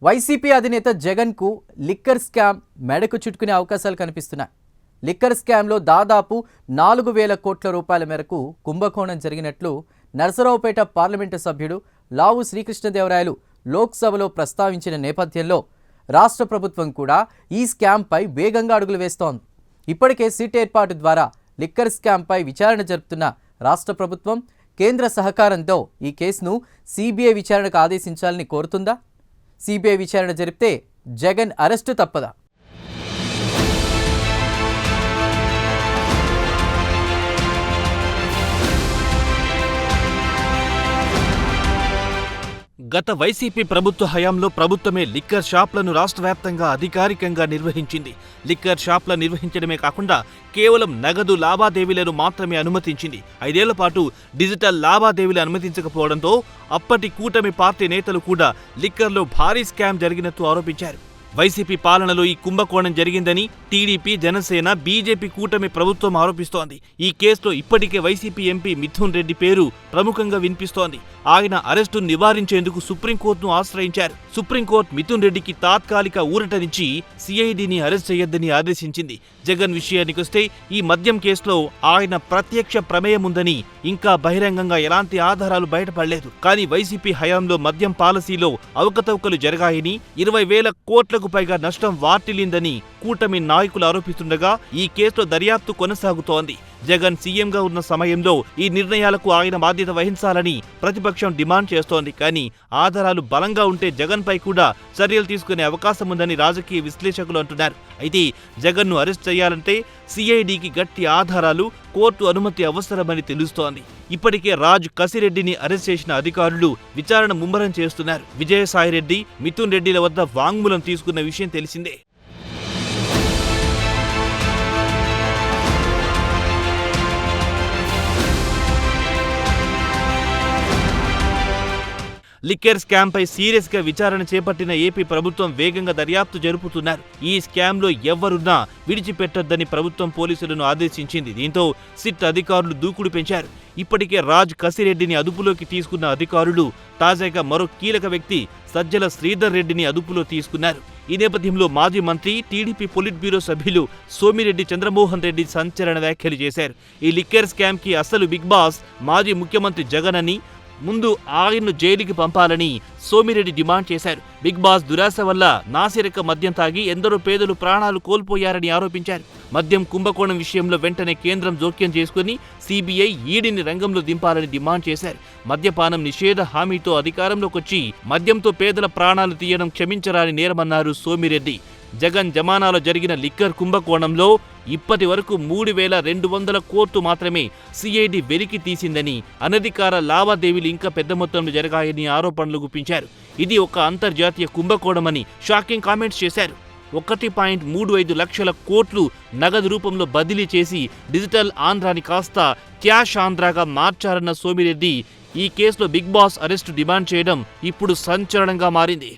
YCP అధినేత జగన్కు liquor scam మెడకు చుట్టుకునే అవకాశాలు కనిపిస్తున్నాయి. లిక్కర్ స్కామ్లో దాదాపు 4,000 కోట్ల రూపాయల మేరకు కుంభకోణం జరిగినట్లు నరసరావుపేట పార్లమెంటు సభ్యుడు లావు శ్రీకృష్ణదేవరాయలు లోక్సభలో ప్రస్తావించిన నేపథ్యంలో రాష్ట్ర ప్రభుత్వం కూడా ఈ స్కామ్పై వేగంగా అడుగులు వేస్తోంది. ఇప్పటికే సిట్ ఏర్పాటు ద్వారా లిక్కర్ స్కామ్పై విచారణ జరుపుతున్న రాష్ట్ర ప్రభుత్వం కేంద్ర సహకారంతో ఈ కేసును సిబిఐ విచారణకు ఆదేశించాలని కోరుతుందా? సిబిఐ విచారణ జరిపితే జగన్ అరెస్టు తప్పదా? గత వైసీపీ ప్రభుత్వ హయాంలో ప్రభుత్వమే లిక్కర్ షాప్లను రాష్ట్ర వ్యాప్తంగా అధికారికంగా నిర్వహించింది. లిక్కర్ షాప్లను నిర్వహించడమే కాకుండా కేవలం నగదు లావాదేవీలను మాత్రమే అనుమతించింది. 5 ఏళ్ల పాటు డిజిటల్ లావాదేవీలు అనుమతించకపోవడంతో అప్పటి కూటమి పార్టీ నేతలు కూడా లిక్కర్లో భారీ స్కామ్ జరిగినట్టు ఆరోపించారు. వైసీపీ పాలనలో ఈ కుంభకోణం జరిగిందని టీడీపీ, జనసేన, బీజేపీ కూటమి ప్రభుత్వం ఆరోపిస్తోంది. ఈ కేసులో ఇప్పటికే వైసీపీ ఎంపీ మిథున్ రెడ్డి పేరు ప్రముఖంగా వినిపిస్తోంది. ఆయన అరెస్టును నివారించేందుకు సుప్రీంకోర్టును ఆశ్రయించారు. సుప్రీంకోర్టు మిథున్ రెడ్డికి తాత్కాలిక ఊరటనిచ్చి సిఐడిని అరెస్ట్ చేయొద్దని ఆదేశించింది. జగన్ విషయానికొస్తే ఈ మద్యం కేసులో ఆయన ప్రత్యక్ష ప్రమేయం ఉందని ఇంకా బహిరంగంగా ఎలాంటి ఆధారాలు బయటపడలేదు. కానీ వైసీపీ హయాంలో మద్యం పాలసీలో అవకతవకలు జరిగాయని, 20,000 కోట్లకు పైగా నష్టం వాటిల్లిందని కూటమి నాయకులు ఆరోపిస్తుండగా ఈ కేసులో దర్యాప్తు కొనసాగుతోంది. జగన్ సీఎంగా ఉన్న సమయంలో ఈ నిర్ణయాలకు ఆయన బాధ్యత వహించాలని ప్రతిపక్షం డిమాండ్ చేస్తోంది. కానీ ఆధారాలు బలంగా ఉంటే జగన్పై కూడా చర్యలు తీసుకునే అవకాశం ఉందని రాజకీయ విశ్లేషకులు అంటున్నారు. అయితే జగన్ను అరెస్ట్ చేయాలంటే సిఐడికి గట్టి ఆధారాలు, కోర్టు అనుమతి అవసరమని తెలుస్తోంది. ఇప్పటికే రాజ్ కసిరెడ్డిని అరెస్ట్ చేసిన అధికారులు విచారణ ముమ్మరం చేస్తున్నారు. విజయసాయిరెడ్డి, మిథున్ రెడ్డిల వద్ద వాంగ్మూలం తీసుకున్న విషయం తెలిసిందే. లిక్కర్ స్కామ్పై సీరియస్గా విచారణ చేపట్టిన ఏపీ ప్రభుత్వం వేగంగా దర్యాప్తు జరుపుతున్నారు. ఈ స్కామ్లో ఎవరున్నా విడిచిపెట్టొద్దని ప్రభుత్వం పోలీసులను ఆదేశించింది. దీంతో సిట్ అధికారులు దూకుడు పెంచారు. ఇప్పటికే రాజ్ కసిరెడ్డిని అదుపులోకి తీసుకున్న అధికారులు తాజాగా మరో కీలక వ్యక్తి సజ్జల శ్రీధర్ రెడ్డిని అదుపులో తీసుకున్నారు. ఈ నేపథ్యంలో మాజీ మంత్రి, టీడీపీ పొలిట్ బ్యూరో సభ్యులు సోమిరెడ్డి చంద్రమోహన్ రెడ్డి సంచలన వ్యాఖ్యలు చేశారు. ఈ లిక్కర్ స్కామ్కి అసలు బిగ్ బాస్ మాజీ ముఖ్యమంత్రి జగన్ అని, ముందు ఆయన్ను జైలుకి పంపాలని సోమిరెడ్డి డిమాండ్ చేశారు. బిగ్ బాస్ దురాశ వల్ల నాసిరక మద్యం తాగి ఎందరో పేదలు ప్రాణాలు కోల్పోయారని ఆరోపించారు. మద్యం కుంభకోణం విషయంలో వెంటనే కేంద్రం జోక్యం చేసుకుని సిబిఐ, ఈడీని రంగంలో దింపాలని డిమాండ్ చేశారు. మద్యపానం నిషేధ హామీతో అధికారంలోకొచ్చి మద్యంతో పేదల ప్రాణాలు తీయడం క్షమించరాని నేరమన్నారు సోమిరెడ్డి. జగన్ జమానాలో జరిగిన లిక్కర్ కుంభకోణంలో ఇప్పటి వరకు 3,200 కోట్లు మాత్రమే సిఐడి వెలికి తీసిందని, అనధికార లావాదేవీలు ఇంకా పెద్ద మొత్తంలో జరిగాయని ఆరోపణలు గుప్పించారు. ఇది ఒక అంతర్జాతీయ కుంభకోణమని షాకింగ్ కామెంట్స్ చేశారు. 1.35 లక్షల కోట్లు నగదు రూపంలో బదిలీ చేసి డిజిటల్ ఆంధ్రాని కాస్త క్యాష్ ఆంధ్రాగా మార్చారన్న సోమిరెడ్డి ఈ కేసులో బిగ్ బాస్ అరెస్టు డిమాండ్ చేయడం ఇప్పుడు సంచలనంగా మారింది.